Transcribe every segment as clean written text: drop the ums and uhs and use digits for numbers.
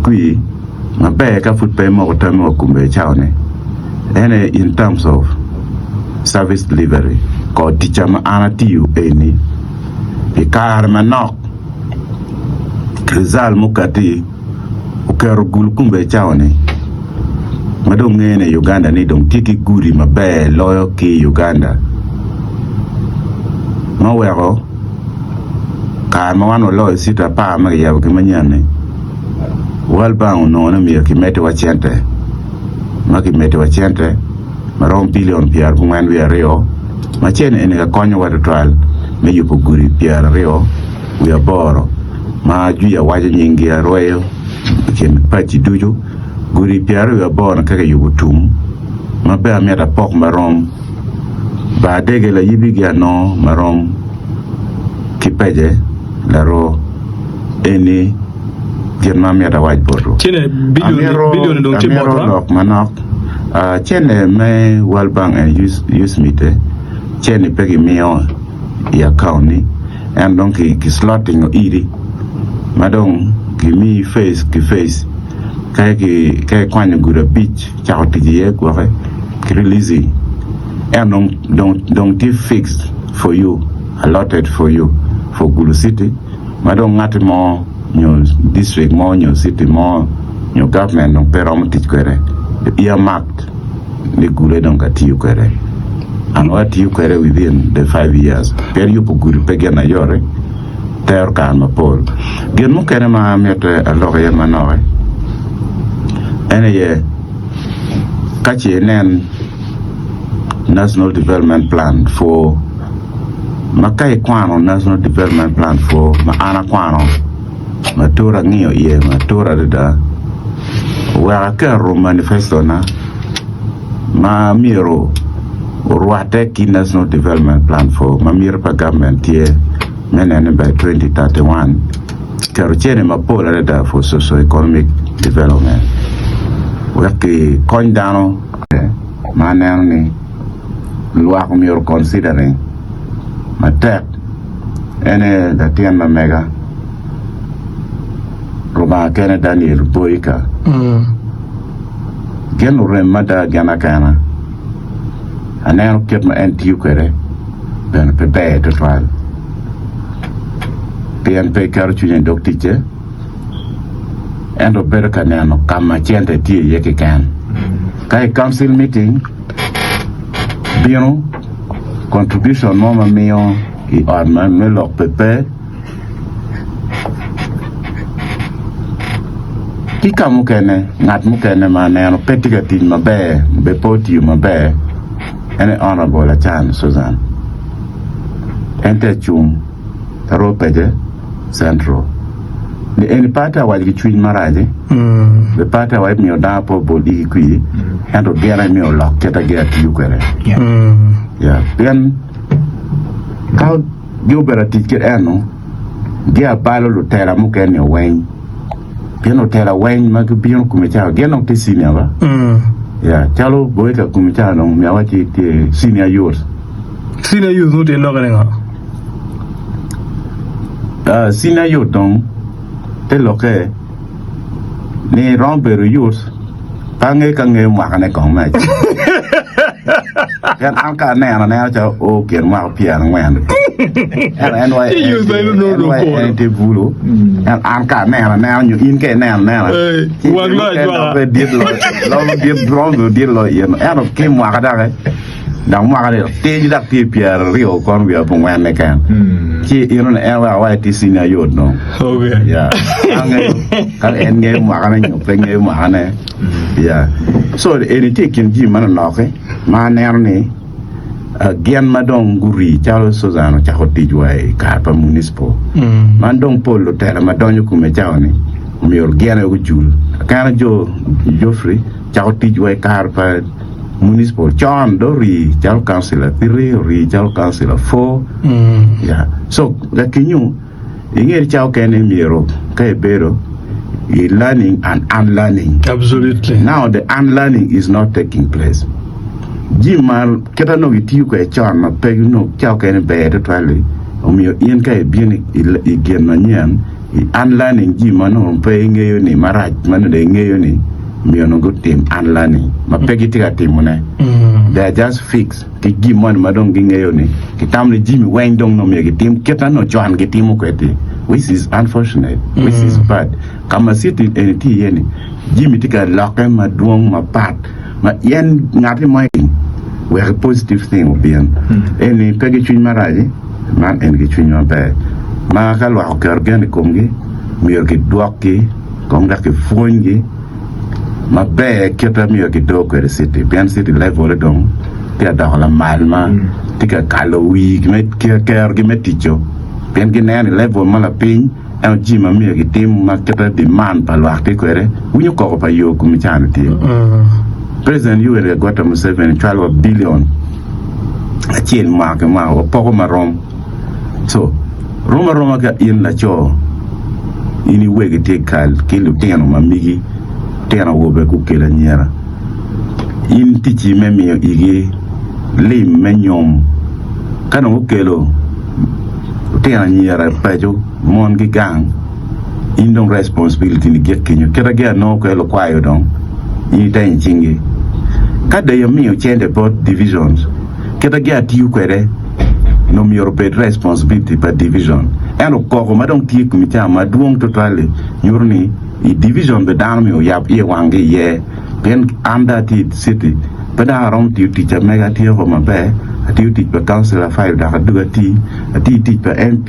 kui ma be ka foot pay mo ta mo kumbe chaone ene in terms of service delivery ko teacher ma anatiu eni ikar manok krizal mukati ukero gul kumbe chaone madong ngene Uganda ni dong tiki guri mabe loyo ki Uganda mawero ka mawano loyo sita pa ma ya ke manyane walbang no na mi ki mete wachente ma ki mete wachente marom billion piar bungwan wi areo ma chen ene ka konyo wa trial me yupo guri piar areo wi aboro ma juya waje nyingi areo ken pachi duju guri piar wi aboro kaka yubutum ma be ameta pok marom ba dege la yibigia no marom kipeje laro eni germa meta waj bodo chene billion don timor manok chene me walbang and use mite chene pegi mio ya kauni and donc ki slotting o iri madong ki mi face kay kwanya gura beach chao tije ko fa ki release and don't fixed for you allotted for you for Gulu City madong ngati mo your district more your city more your government no perom tit kwere earmarked the Gulu don't got you kwere and what you kwere within the 5 years per you po Gulu pegena yore ter kan ma pol gen mo kene ma mete alore ye manore ene ye kachi nen national development plan for makai kwano national development plan for ma ana kwano matura ngiyo ye matura da wa kero manifesto na ma miro urwate ki national development plan for ma miro pa government ye menene by 2031 kero chene mapola da for socio-economic development waki kondano manene luak miro considering matek ene da tienda mega Roma kene Daniel Boyka gen remada gana kana anen ket ma NTU kere ben pe be to trial PNP karuchunye doktiche endo berka neno kama chente tie yeke kan kai council meeting bino contribution mama mio I arma me lok pepe Kika mukene, ngat mukene maneno petiga tin mabe, be poti mabe, ene honorable a chan Susan. Ente chung, taro peje, central. Ni eni pata wali kichuin maraje, be pata wali mio dapo boli kui, endo gera mio lok, keta gera tiyu kwere. Ya, bien, kau giubera tiket eno, gea balo lutera mukene wen. Piano tela wine magu piano kumechao geno te senior ba ya chalo boyka kumechao no miawachi te senior youth no te no garenga senior youth don te loke ni romperu youth kange mwakane kong ma kan anka na cha o ken ma pia ngwan and why you te bulo and anka na you in ke na wagla did lo did lo yen and ke mwa kada dang mwa kada te dak te pia rio kon wi apong wan ne kan ki you know and why te senior youth no okay yeah kan en nge mwa kana nyo pe nge mwa kana yeah so anything can ji man noke manerne gian madong guri chalo Suzano chako tijwai kapa municipal mandong polo tela madonyo kume chao ni umior gian e ujul kana Joffrey chako tijwai kapa municipal John do ri chalo councilor 3 ri chalo councilor 4 yeah so la kinyu ingeri chao kene miro kay bero learning and unlearning. Absolutely. Now the unlearning is not taking place. Jimal kita no itiyu ko echan ma peg no chao kene be to twali o mi yen ka bien igen manyan unlearning ji mano pe ngeyo ni marach mano de ngeyo ni miyo no good team unlearning ma pegi tiga team ne they are just fixed ki gi mon madong gi ngeyo ni ki tamle ji mi wen dong no me gi team keta no joan gi team ko eti which is unfortunate which is bad kama city enti yeni ji mi tiga loke ma duong ma pat ma yen ngati mo we have a positive thing obian eni pegi chuny maraji man en gi chuny maber ma ka lwa ko organic komgi miyo ki duoki konga ki fuongi ma be keta miyo ki do ko city bien city level dong ti ada la malma ti ka kalo wi met ki ker gi meticho bien gi ne level mala pin en ji ma miyo ki tim ma keta di man pa lwa ti ko re unyo ko pa yo ku mi chan ti president you were got 12 billion a chiel ma ke ma o poko marom so Roma ka in la cho ini wege te kal kilu teno mamigi teno wobe ku kela nyera in tichi memi igi lim menyom kana ku kelo teno nyera pajo mon gi gang in don responsibility ni get kenyo kera ga no ko elo kwayo don ini tan chingi kada yami o chende both divisions kera ga tiu kwere no mi européen responsibility par division eno koko ma dong tie comité ma duong totally nyurni i division be dan mi o yap ye wangi ye ben anda ti city pada rom ti teacher mega ti ko ma be ati ti pe councilor 5 da du ti pe mp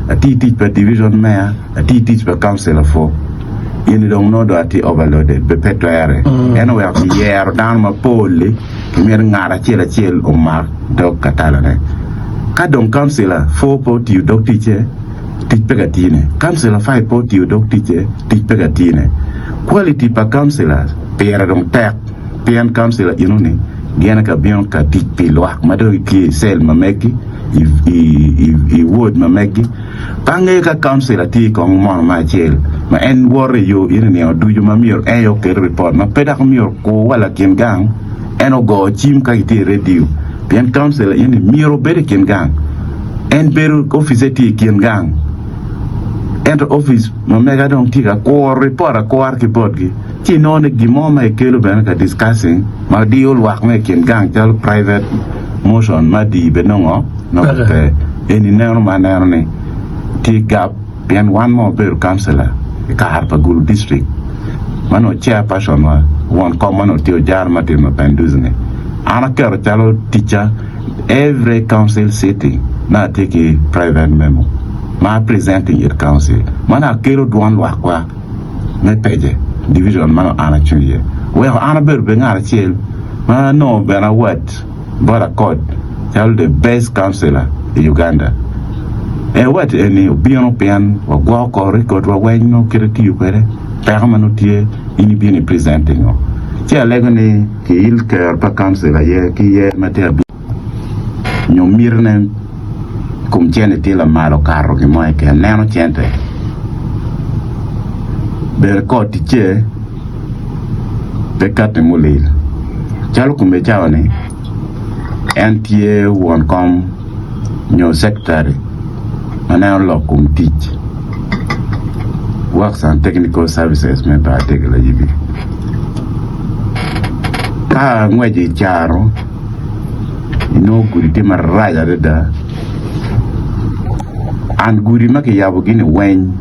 ati pe division mayor ati pe councilor 4 yeni dong no do ati overloaded be petoire eno we ati yer dan ma pole ki mer ngara chela o mar do katala ne kadong councilor 4 po ti dok teacher teach pegatine councilor 5 po ti dok teacher teach pegatine quality pa councilor pera dong tek pian councilor inuni gena ka bion ka teach pilwak mado ki sel mameki i wood mameki pange ka councilor ti kong mon ma chel ma en worry yo inani o du yo mamir ayo ke report ma pedak mior ko wala kin gang eno go chim ka ti radio bien council yani miro bere ken gang en beru office ti ken gang enter office ma mega don tiga ko report ko archiport gi ti non gi moma e kelo ben ka discussing ma diol wak me ken gang tal private motion ma di benongo no te eni nero manero ne ti gap bien one more beru councilor ka harpa gulu district mano chairperson wa one common ti o jar ma ti ma penduzne ana kero chalo teacher every council sitting na take a private memo ma presenting your council mana kero duan wakwa me peje division mana ana chunye we ana ber be ngara chel ma no bena what but a code tell the best councilor in Uganda what any biono pian wa gwa ko record wa wen no kireti yukere permano tie ini bien presenting no tia legone ki il ker pa councilor ye ki ye mater nyomirne kum chene tila malo carro ki moe ke neno chente ber ko tiche pekate mulil chalo kumbe chawane entie won kom nyo secretary maneno lo kum teach works and technical services me ba tegla yibi ka ngweji charo ino guri te marraja da an guri make yabo gini wen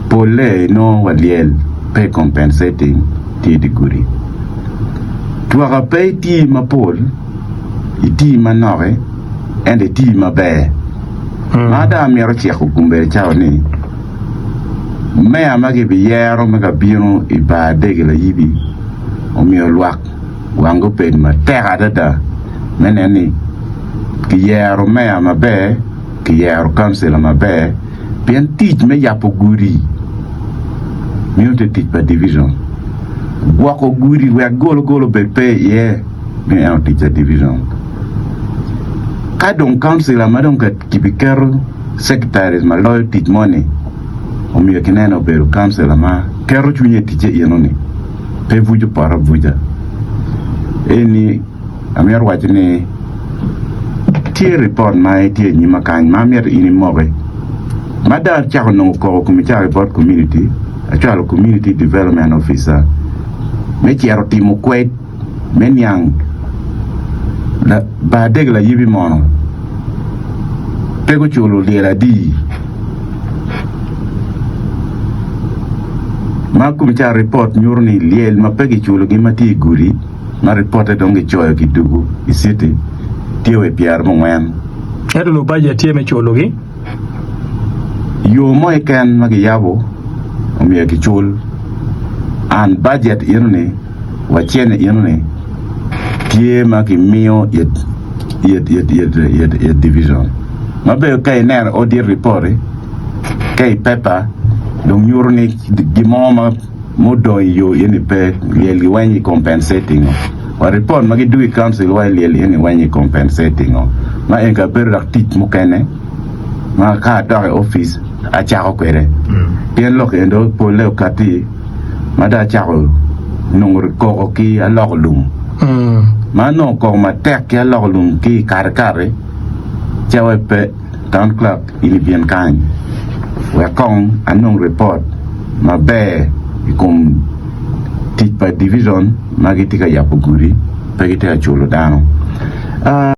pole no waliel pay compensating ti di guri tuaka pay ti ma pol iti ma nore and ti ma be mada mero cheko kumbe chao ni mea mage bi yero mega bino iba degela yibi o mi luak wango pe ma terra da meneni ki yero mea ma be ki yero council ma be bien teach me yapo guri mi te teach pa division wako guri we golo be pe ye me out teach division ka don council ma don ka kibikero secretaries ma lo teach money o mi kineno be council ma kero chunye teach yenoni pe vuju para vuja eni amiar wajine tie report mai tie nyima kan ma mier ini mobe Mada chako no ko kumita report community, actual community development officer. Me chiaro timo kwet men yang la ba deg la yibi mono. Pego chulo liela di. Ma kumita report nyurni liel ma pegi chulo gimati guri. Ma report donge choyo kidugu isiti tiwe piar mongwen. Edo no budget tie me chulo gi. Yo moy kan magi yabo omiya kichul an budget irne wachene irne tie magi mio yet division mabe kay ner audit report kay pepa dong yurni gimoma modo yo yeni pe yeli wani compensating wa report magi do council wa yeli wani compensating ma enga berak tit mukene ma ka dare office a chako kwere bien lok endo po leo kati mada chako nong ko ki a lok lum ma no ko ma tek ya lok lum ki kar kare chawe pe town clerk ili bien kan we kong anong report ma be ikum tit pa division ma gitika yapuguri pe gitika chulo dano